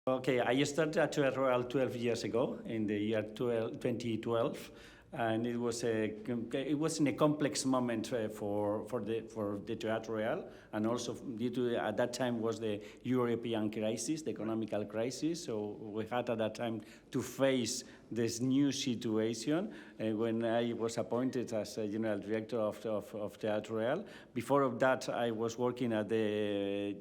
Okay, I started at Teatro Real 12 years ago, in the year 2012, and it was in a complex moment for the Teatro Real, and also due to at that time was the European crisis, the economical crisis. So we had at that time to face this new situation. When I was appointed as a general director of Teatro Real, before of that I was working at the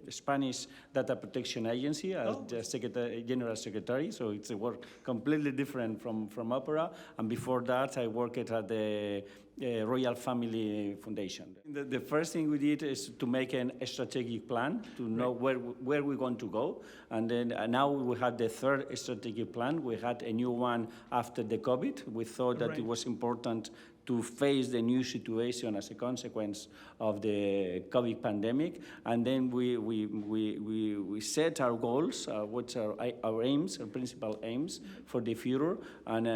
Spanish Data Protection Agency as the general secretary. So it's a work completely different from opera. And before that I worked at the Royal Family Foundation. The first thing we did is to make a strategic plan to know where we're going to go. And then now we had the third strategic plan. We had a new one after the COVID. We thought that it was important to face the new situation as a consequence of the COVID pandemic. And then we set our goals, what's our aims, our principal aims for the future. And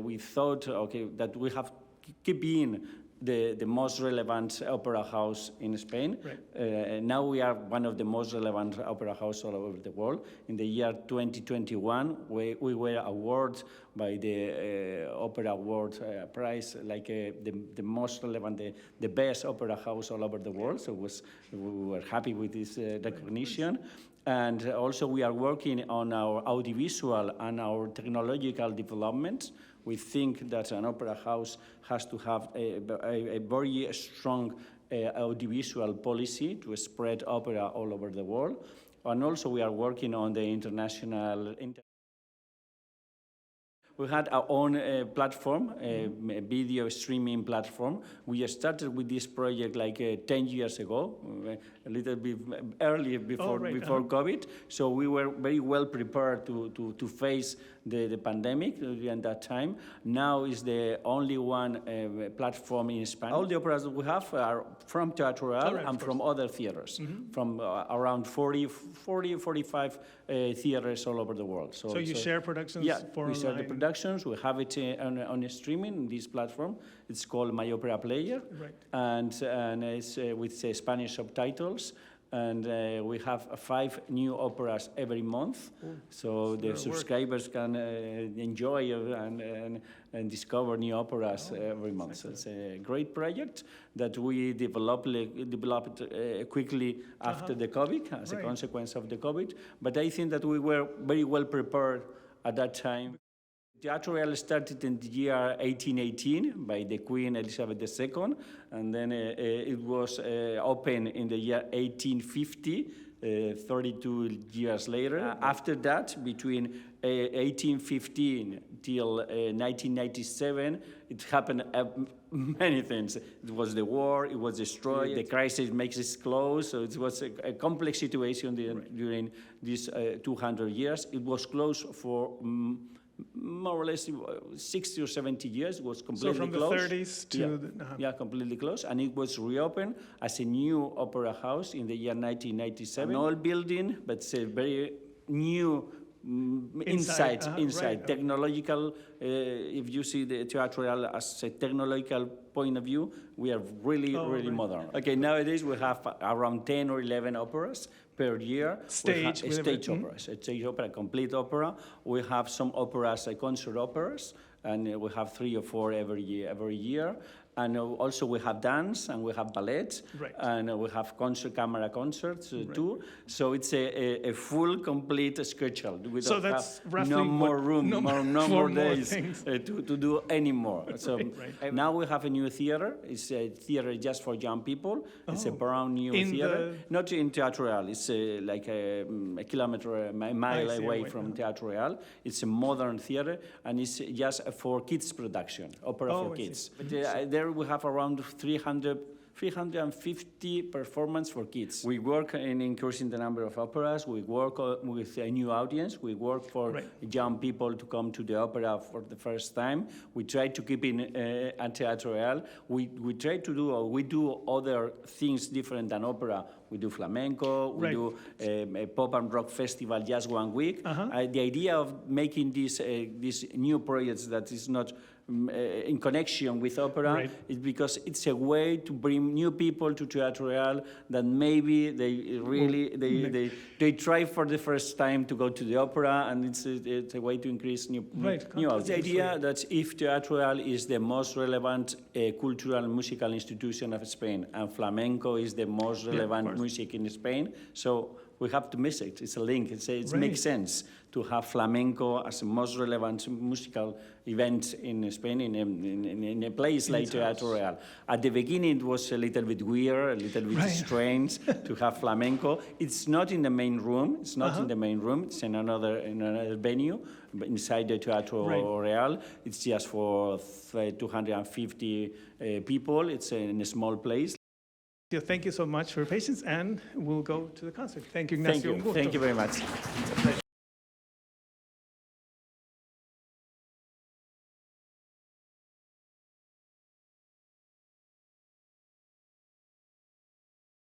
we thought, okay, that we have keep being the most relevant opera house in Spain. Now we are one of the most relevant opera houses all over the world. In the year 2021, we were awarded by the Opera Award Prize, like the most relevant, the best opera house all over the world. So we were happy with this recognition. And also we are working on our audiovisual and our technological development. We think that an opera house has to have a very strong audiovisual policy to spread opera all over the world. And also we are working on the international... We had our own platform, a video streaming platform. We started with this project like 10 years ago, a little bit early before COVID. So we were very well prepared to face the pandemic during that time. Now is the only one platform in Spain. All the operas that we have are from Teatro Real and from other theaters, from around 45 theaters all over the world. So you share productions for we share the productions. We have it on streaming in this platform. It's called My Opera Player, and it's with Spanish subtitles. And we have 5 new operas every month, so the subscribers can enjoy and discover new operas every month. So it's a great project that we developed quickly after the COVID, as a consequence of the COVID. But I think that we were very well prepared at that time. Teatro Real started in the year 1818 by the Queen Elizabeth II, and then it was opened in the year 1850, 32 years later. After that, between 1815 till 1997, it happened many things. It was the war, it was destroyed, the crisis makes it close, so it was a complex situation during these 200 years. It was closed for more or less 60 or 70 years. It was completely closed. So from the 30s to completely closed, and it was reopened as a new opera house in the year 1997. An old building, but it's a very new inside technological. If you see the Teatro Real as a technological point of view, we are really modern. Okay, nowadays we have around 10 or 11 operas per year. Stage operas, a stage opera, complete opera. We have some operas, concert operas, and we have 3 or 4 every year. And also we have dance, and we have ballet, and we have camera concerts too. So it's a full, complete schedule. We don't have no more room, no more days to do any more. So now we have a new theater. It's a theater just for young people. It's a brand new theater. Not in Teatro Real. It's like a mile away from Teatro Real. It's a modern theater, and it's just for kids production, opera for kids. There we have around 350 performances for kids. We work in increasing the number of operas. We work with a new audience. We work for young people to come to the opera for the first time. We try to keep in at Teatro Real. We try to do other things different than opera. We do flamenco. We do a pop and rock festival just 1 week. The idea of making these new projects that is not in connection with opera is because it's a way to bring new people to Teatro Real that maybe they really they try for the first time to go to the opera, and it's a way to increase new audience. The idea that if Teatro Real is the most relevant cultural and musical institution of Spain, and flamenco is the most relevant music in Spain, so we have to miss it. It's a link. It makes sense to have flamenco as the most relevant musical event in Spain in a place like Teatro Real. At the beginning, it was a little bit weird, a little bit strange to have flamenco. It's not in the main room. It's not in the main room. It's in another venue inside the Teatro Real. It's just for 250 people. It's in a small place. Thank you so much for your patience, and we'll go to the concert. Thank you, Ignacio. Thank you very much. It's a pleasure.